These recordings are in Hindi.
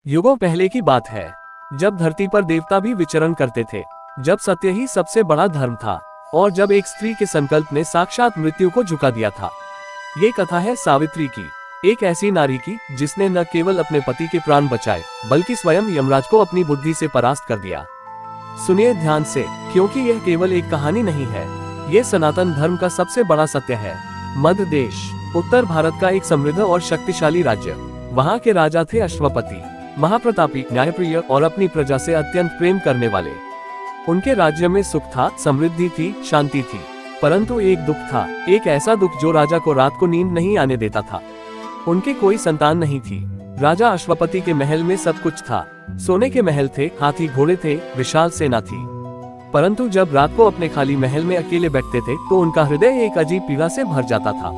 युगों पहले की बात है, जब धरती पर देवता भी विचरण करते थे, जब सत्य ही सबसे बड़ा धर्म था और जब एक स्त्री के संकल्प ने साक्षात मृत्यु को झुका दिया था। ये कथा है सावित्री की, एक ऐसी नारी की जिसने न केवल अपने पति के प्राण बचाए बल्कि स्वयं यमराज को अपनी बुद्धि से परास्त कर दिया। सुनिए ध्यान से, क्योंकि यह केवल एक कहानी नहीं है, ये सनातन धर्म का सबसे बड़ा सत्य है। मध्य देश, उत्तर भारत का एक समृद्ध और शक्तिशाली राज्य। वहाँ के राजा थे अश्वपति, महाप्रतापी, न्यायप्रिय और अपनी प्रजा से अत्यंत प्रेम करने वाले। उनके राज्य में सुख था, समृद्धि थी, शांति थी, परंतु एक दुख था, एक ऐसा दुख जो राजा को रात को नींद नहीं आने देता था। उनके कोई संतान नहीं थी। राजा अश्वपति के महल में सब कुछ था, सोने के महल थे, हाथी घोड़े थे, विशाल सेना थी, परंतु जब रात को अपने खाली महल में अकेले बैठते थे तो उनका हृदय एक अजीब पीड़ा से भर जाता था।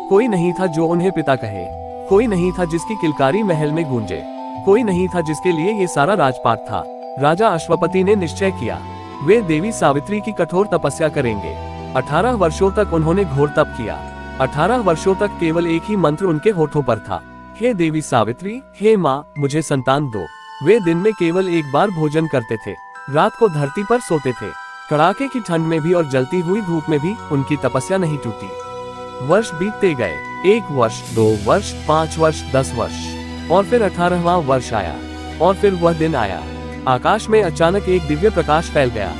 कोई नहीं था जो उन्हें पिता कहे, कोई नहीं था जिसकी किलकारी महल में गूंजे, कोई नहीं था जिसके लिए ये सारा राजपाट था। राजा अश्वपति ने निश्चय किया, वे देवी सावित्री की कठोर तपस्या करेंगे। 18 वर्षों तक उन्होंने घोर तप किया। 18 वर्षों तक केवल एक ही मंत्र उनके होठों पर था, हे देवी सावित्री, हे माँ, मुझे संतान दो। वे दिन में केवल एक बार भोजन करते थे, रात को धरती पर सोते थे। कड़ाके की ठंड में भी और जलती हुई धूप में भी उनकी तपस्या नहीं टूटी। वर्ष बीतते गए, 1 वर्ष, 2 वर्ष, 5 वर्ष, 10 वर्ष और फिर 18वां वर्ष आया और फिर वह दिन आया। आकाश में अचानक एक दिव्य प्रकाश फैल गया,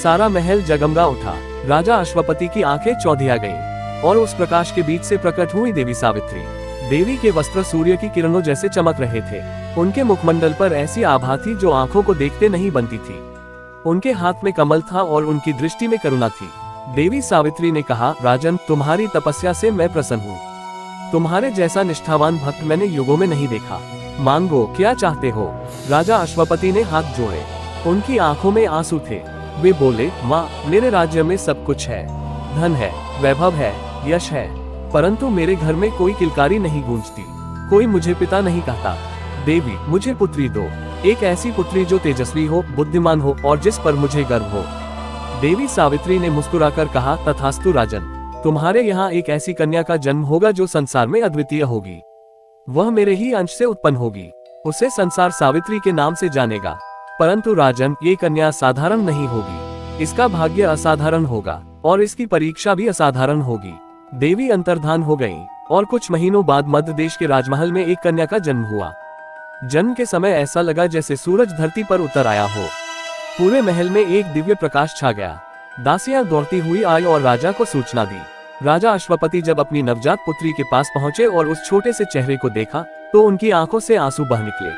सारा महल जगमगा उठा। राजा अश्वपति की आंखें चौंधिया गईं और उस प्रकाश के बीच से प्रकट हुई देवी सावित्री। देवी के वस्त्र सूर्य की किरणों जैसे चमक रहे थे। उनके मुखमंडल पर ऐसी आभा थी जो आंखों को देखते नहीं बनती थी। उनके हाथ में कमल था और उनकी दृष्टि में करुणा थी। देवी सावित्री ने कहा, राजन, तुम्हारी तपस्या से मैं प्रसन्न हूँ। तुम्हारे जैसा निष्ठावान भक्त मैंने युगों में नहीं देखा। मांगो, क्या चाहते हो? राजा अश्वपति ने हाथ जोड़े, उनकी आंखों में आंसू थे। वे बोले, माँ, मेरे राज्य में सब कुछ है, धन है, वैभव है, यश है, परंतु मेरे घर में कोई किलकारी नहीं गूंजती, कोई मुझे पिता नहीं कहता। देवी, मुझे पुत्री दो, एक ऐसी पुत्री जो तेजस्वी हो, बुद्धिमान हो और जिस पर मुझे गर्व हो। देवी सावित्री ने मुस्कुराकर कहा, तथास्तु राजन, तुम्हारे यहाँ एक ऐसी कन्या का जन्म होगा जो संसार में अद्वितीय होगी। वह मेरे ही अंश से उत्पन्न होगी, उसे संसार सावित्री के नाम से जानेगा। परंतु राजन, ये कन्या साधारण नहीं होगी, इसका भाग्य असाधारण होगा और इसकी परीक्षा भी असाधारण होगी। देवी अंतर्धान हो गईं और कुछ महीनों बाद मध्य देश के राजमहल में एक कन्या का जन्म हुआ। जन्म के समय ऐसा लगा जैसे सूरज धरती पर उतर आया हो। पूरे महल में एक दिव्य प्रकाश छा गया। दासियां दौड़ती हुई आई और राजा को सूचना दी। राजा अश्वपति जब अपनी नवजात पुत्री के पास पहुंचे और उस छोटे से चेहरे को देखा तो उनकी आंखों से आंसू बह निकले,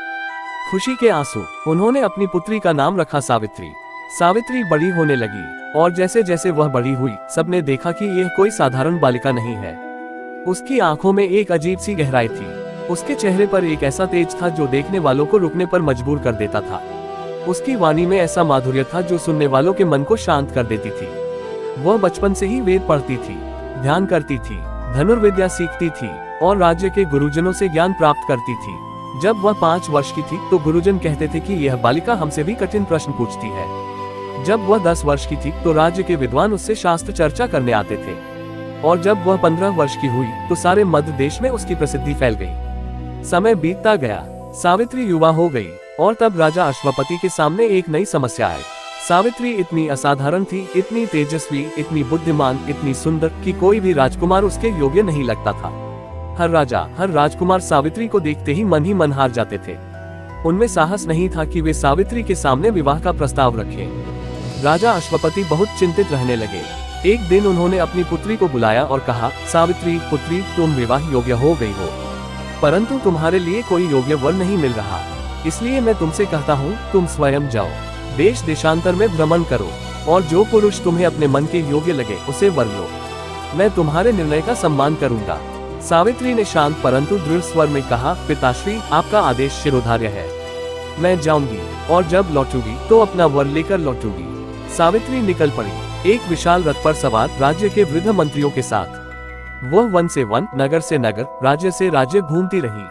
खुशी के आंसू। उन्होंने अपनी पुत्री का नाम रखा सावित्री। सावित्री बड़ी होने लगी और जैसे जैसे वह बड़ी हुई, सबने देखा कि यह कोई साधारण बालिका नहीं है। उसकी आंखों में एक अजीब सी गहराई थी, उसके चेहरे पर एक ऐसा तेज था जो देखने वालों को रुकने पर मजबूर कर देता था। उसकी वाणी में ऐसा माधुर्य था जो सुनने वालों के मन को शांत कर देती थी। वह बचपन से ही वेद पढ़ती थी, ध्यान करती थी, धनुर्विद्या सीखती थी और राज्य के गुरुजनों से ज्ञान प्राप्त करती थी। जब वह 5 वर्ष की थी तो गुरुजन कहते थे कि यह बालिका हमसे भी कठिन प्रश्न पूछती है। जब वह 10 वर्ष की थी तो राज्य के विद्वान उससे शास्त्र चर्चा करने आते थे और जब वह 15 वर्ष की हुई तो सारे मध्य देश में उसकी प्रसिद्धि फैल गई। समय बीतता गया, सावित्री युवा हो गई और तब राजा अश्वपति के सामने एक नई समस्या आई। सावित्री इतनी असाधारण थी, इतनी तेजस्वी, इतनी बुद्धिमान, इतनी सुंदर कि कोई भी राजकुमार उसके योग्य नहीं लगता था। हर राजा, हर राजकुमार सावित्री को देखते ही मन हार जाते थे। उनमें साहस नहीं था कि वे सावित्री के सामने विवाह का प्रस्ताव रखें। राजा अश्वपति बहुत चिंतित रहने लगे। एक दिन उन्होंने अपनी पुत्री को बुलाया और कहा, सावित्री पुत्री, तुम विवाह योग्य हो गई हो, परंतु तुम्हारे लिए कोई योग्य वर नहीं मिल रहा। इसलिए मैं तुमसे कहता हूँ, तुम स्वयं जाओ, देश देशांतर में भ्रमण करो और जो पुरुष तुम्हें अपने मन के योग्य लगे उसे वर लो। मैं तुम्हारे निर्णय का सम्मान करूंगा। सावित्री ने शांत परंतु दृढ़ स्वर में कहा, पिताश्री, आपका आदेश शिरोधार्य है। मैं जाऊंगी और जब लौटूंगी तो अपना वर लेकर लौटूंगी। सावित्री निकल पड़ी, एक विशाल रथ पर सवार, राज्य के वृद्ध मंत्रियों के साथ। वह वन से वन, नगर से नगर, राज्य से राज्य घूमती रही।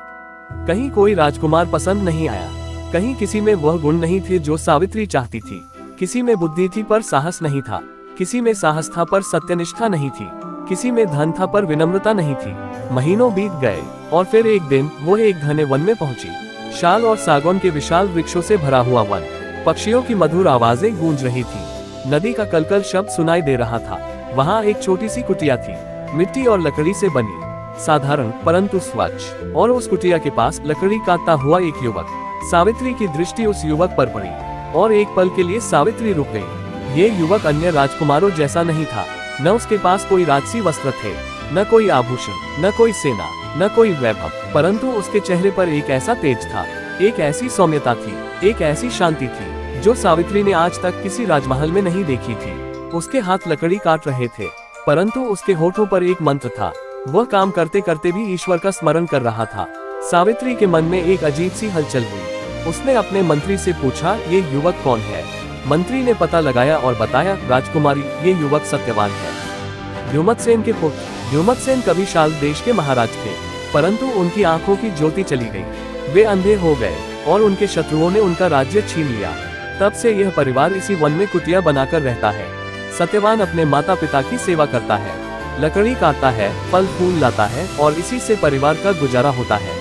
कहीं कोई राजकुमार पसंद नहीं आया, कहीं किसी में वह गुण नहीं थे जो सावित्री चाहती थी। किसी में बुद्धि थी पर साहस नहीं था, किसी में साहस था पर सत्यनिष्ठा नहीं थी, किसी में धन था पर विनम्रता नहीं थी। महीनों बीत गए और फिर एक दिन वो एक घने वन में पहुंची। शाल और सागौन के विशाल वृक्षों से भरा हुआ वन, पक्षियों की मधुर आवाजें गूंज रही थी। नदी का कलकल शब्द सुनाई दे रहा था। वहाँ एक छोटी सी कुटिया थी, मिट्टी और लकड़ी से बनी, साधारण परंतु स्वच्छ। और उस कुटिया के पास लकड़ी काटता हुआ एक युवक। सावित्री की दृष्टि उस युवक पर पड़ी और एक पल के लिए सावित्री रुक गई। ये युवक अन्य राजकुमारों जैसा नहीं था। न उसके पास कोई राजसी वस्त्र थे, न कोई आभूषण, न कोई सेना, न कोई वैभव, परंतु उसके चेहरे पर एक ऐसा तेज था, एक ऐसी सौम्यता थी, एक ऐसी शांति थी जो सावित्री ने आज तक किसी राजमहल में नहीं देखी थी। उसके हाथ लकड़ी काट रहे थे, परंतु उसके होठों पर एक मंत्र था। वह काम करते करते भी ईश्वर का स्मरण कर रहा था। सावित्री के मन में एक अजीब सी हलचल हुई। उसने अपने मंत्री से पूछा, ये युवक कौन है? मंत्री ने पता लगाया और बताया, राजकुमारी, ये युवक सत्यवान है, द्युमत्सेन के पुत्र। द्युमत्सेन कभी शाल देश के महाराज थे, परंतु उनकी आंखों की ज्योति चली गई। वे अंधे हो गए और उनके शत्रुओं ने उनका राज्य छीन लिया। तब से यह परिवार इसी वन में कुटिया बनाकर रहता है। सत्यवान अपने माता पिता की सेवा करता है, लकड़ी काटता है, फल फूल लाता है और इसी से परिवार का गुजारा होता है।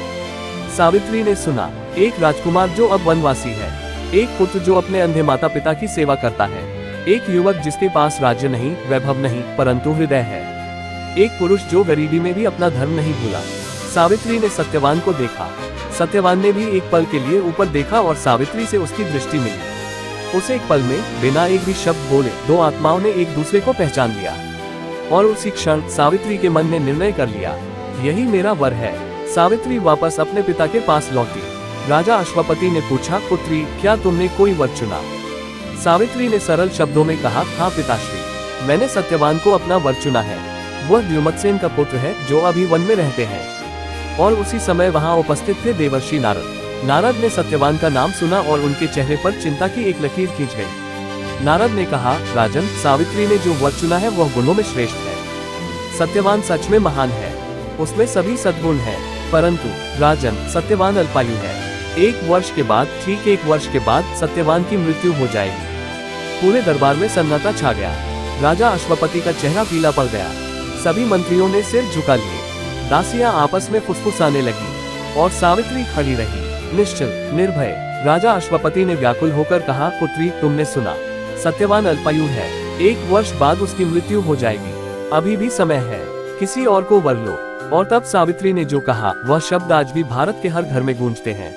सावित्री ने सुना, एक राजकुमार जो अब वनवासी है, एक पुत्र जो अपने अंधे माता पिता की सेवा करता है, एक युवक जिसके पास राज्य नहीं, वैभव नहीं, परंतु हृदय है, एक पुरुष जो गरीबी में भी अपना धर्म नहीं भूला। सावित्री ने सत्यवान को देखा। सत्यवान ने भी एक पल के लिए ऊपर देखा और सावित्री से उसकी दृष्टि मिली। उस एक पल में बिना एक भी शब्द बोले दो आत्माओं ने एक दूसरे को पहचान लिया और उसी क्षण सावित्री के मन ने निर्णय कर लिया, यही मेरा वर है। सावित्री वापस अपने पिता के पास लौटी। राजा अश्वपति ने पूछा, पुत्री, क्या तुमने कोई वर चुना? सावित्री ने सरल शब्दों में कहा, हाँ पिताश्री, मैंने सत्यवान को अपना वर चुना है। वह द्युमत्सेन का पुत्र है जो अभी वन में रहते हैं। और उसी समय वहाँ उपस्थित थे देवर्षि नारद। नारद ने सत्यवान का नाम सुना और उनके चेहरे पर चिंता की एक लकीर खींच गई। नारद ने कहा, राजन, सावित्री ने जो वर चुना है वह गुणों में श्रेष्ठ है। सत्यवान सच में महान है, उसमें सभी सद्गुण हैं, परंतु राजन, सत्यवान अल्पायु है। 1 वर्ष के बाद, ठीक 1 वर्ष के बाद सत्यवान की मृत्यु हो जाएगी। पूरे दरबार में सन्नाटा छा गया। राजा अश्वपति का चेहरा पीला पड़ गया। सभी मंत्रियों ने सिर झुका लिए। दासियां आपस में फुसफुसाने लगी और सावित्री खड़ी रही, निश्चल, निर्भय। राजा अश्वपति ने व्याकुल होकर कहा, पुत्री, तुमने सुना, सत्यवान अल्पायु है, 1 वर्ष बाद उसकी मृत्यु हो जाएगी। अभी भी समय है, किसी और को वर लो। और तब सावित्री ने जो कहा वह शब्द आज भी भारत के हर घर में गूंजते हैं।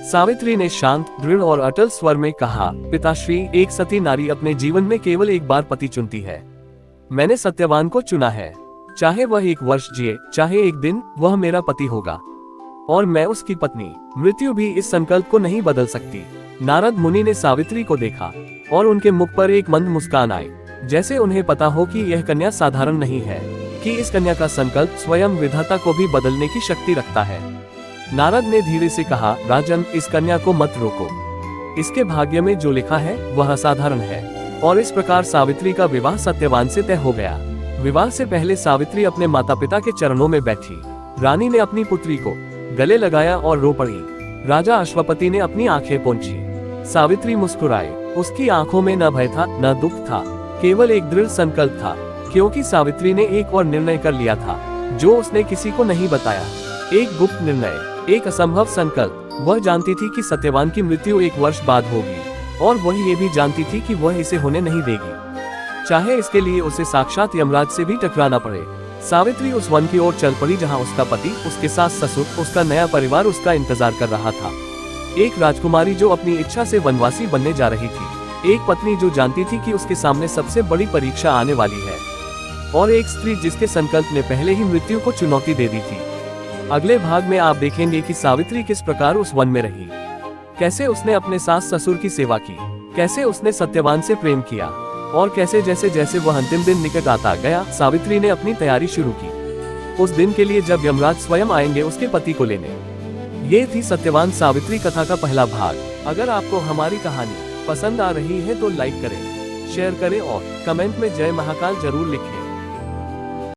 सावित्री ने शांत, दृढ़ और अटल स्वर में कहा, पिताश्री, एक सती नारी अपने जीवन में केवल एक बार पति चुनती है। मैंने सत्यवान को चुना है। चाहे वह 1 वर्ष जिए, चाहे 1 दिन, वह मेरा पति होगा और मैं उसकी पत्नी। मृत्यु भी इस संकल्प को नहीं बदल सकती। नारद मुनि ने सावित्री को देखा और उनके मुख पर एक मंद मुस्कान आई, जैसे उन्हें पता हो कि यह कन्या साधारण नहीं है, कि इस कन्या का संकल्प स्वयं विधाता को भी बदलने की शक्ति रखता है। नारद ने धीरे से कहा, राजन, इस कन्या को मत रोको। इसके भाग्य में जो लिखा है वह असाधारण है। और इस प्रकार सावित्री का विवाह सत्यवान से तय हो गया। विवाह से पहले सावित्री अपने माता पिता के चरणों में बैठी। रानी ने अपनी पुत्री को गले लगाया और रो पड़ी। राजा अश्वपति ने अपनी आंखें पोंछी। सावित्री मुस्कुराई। उसकी आंखों में न भय था, न दुख था, केवल एक दृढ़ संकल्प था, क्योंकि सावित्री ने एक और निर्णय कर लिया था जो उसने किसी को नहीं बताया। एक गुप्त निर्णय, एक असंभव संकल्प। वह जानती थी कि सत्यवान की मृत्यु 1 वर्ष बाद होगी और वह ये भी जानती थी कि वह इसे होने नहीं देगी, चाहे इसके लिए उसे साक्षात यमराज से भी टकराना पड़े। सावित्री उस वन की ओर चल पड़ी जहां उसका पति, उसके सास ससुर, उसका नया परिवार उसका इंतजार कर रहा था। एक राजकुमारी जो अपनी इच्छा से वनवासी बनने जा रही थी, एक पत्नी जो जानती थी कि उसके सामने सबसे बड़ी परीक्षा आने वाली है, और एक स्त्री जिसके संकल्प ने पहले ही मृत्यु को चुनौती दे दी थी। अगले भाग में आप देखेंगे कि सावित्री किस प्रकार उस वन में रही, कैसे उसने अपने सास ससुर की सेवा की, कैसे उसने सत्यवान से प्रेम किया, और कैसे जैसे जैसे वह अंतिम दिन निकट आता गया, सावित्री ने अपनी तैयारी शुरू की, उस दिन के लिए जब यमराज स्वयं आएंगे उसके पति को लेने। ये थी सत्यवान सावित्री कथा का पहला भाग। अगर आपको हमारी कहानी पसंद आ रही है तो लाइक करें, शेयर करें और कमेंट में जय महाकाल जरूर लिखें।